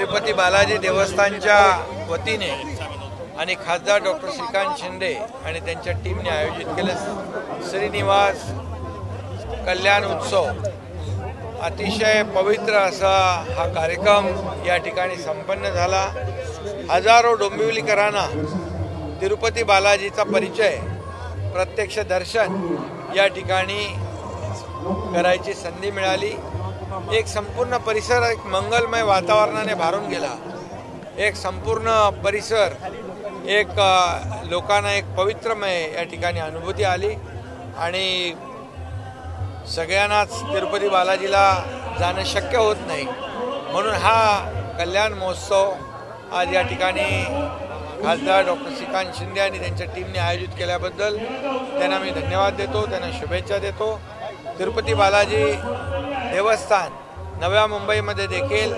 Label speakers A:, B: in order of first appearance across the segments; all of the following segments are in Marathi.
A: तिरुपती बालाजी देवस्थानच्या वतीने आणि खासदार डॉक्टर श्रीकांत शिंदे आणि त्यांच्या टीमने आयोजित केलं श्रीनिवास कल्याण उत्सव अतिशय पवित्र असा हा कार्यक्रम या ठिकाणी संपन्न झाला। हजारो डोंबिवलीकरांना तिरुपती बालाजीचा परिचय प्रत्यक्ष दर्शन या ठिकाणी करायची संधी मिळाली। एक संपूर्ण परिसर एक मंगलमय वातावरणाने भारून गेला। एक संपूर्ण परिसर एक लोकांना एक पवित्रमय या ठिकाणी अनुभूती आली आणि सगळ्यांनाच तिरुपती बालाजीला जाणं शक्य होत नाही, म्हणून हा कल्याण महोत्सव आज या ठिकाणी खासदार डॉक्टर श्रीकांत शिंदे आणि त्यांच्या टीमने आयोजित केल्याबद्दल त्यांना मी धन्यवाद देतो, त्यांना शुभेच्छा देतो। तिरुपती बालाजी देवस्थान नव्या मुंबईमध्ये देखील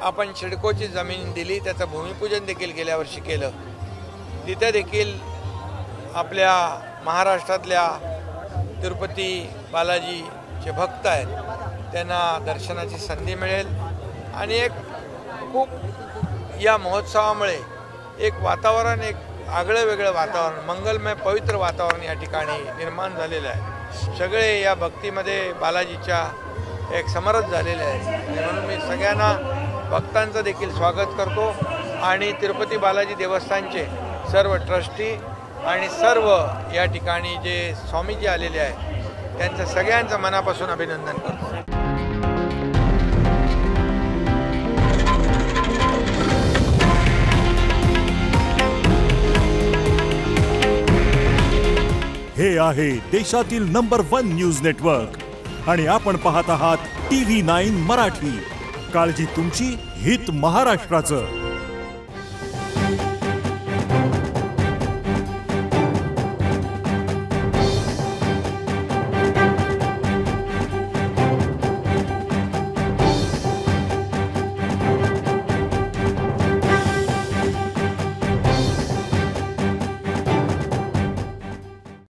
A: आपण सिडकोची जमीन दिली, त्याचं भूमिपूजन देखील गेल्या वर्षी केलं। तिथे देखील आपल्या महाराष्ट्रातल्या तिरुपती बालाजीचे भक्त आहेत त्यांना दर्शनाची संधी मिळेल आणि एक खूप या महोत्सवामुळे एक वातावरण एक आगळं वेगळं वातावरण मंगलमय पवित्र वातावरण या ठिकाणी निर्माण झालेलं आहे। सगळे या भक्तीमध्ये बालाजीच्या एक समरस झालेले आहेत आणि म्हणून मी सगळ्यांना भक्तांचं देखील स्वागत करतो आणि तिरुपती बालाजी देवस्थानचे सर्व ट्रस्टी आणि सर्व या ठिकाणी जे स्वामीजी आलेले आहेत त्यांचं सगळ्यांचं मनापासून अभिनंदन करतो।
B: हे आहे देशातील नंबर 1 न्यूज नेटवर्क आणि आपण पाहत आहात TV9 मराठी। काळजी तुमची, हित महाराष्ट्राचं।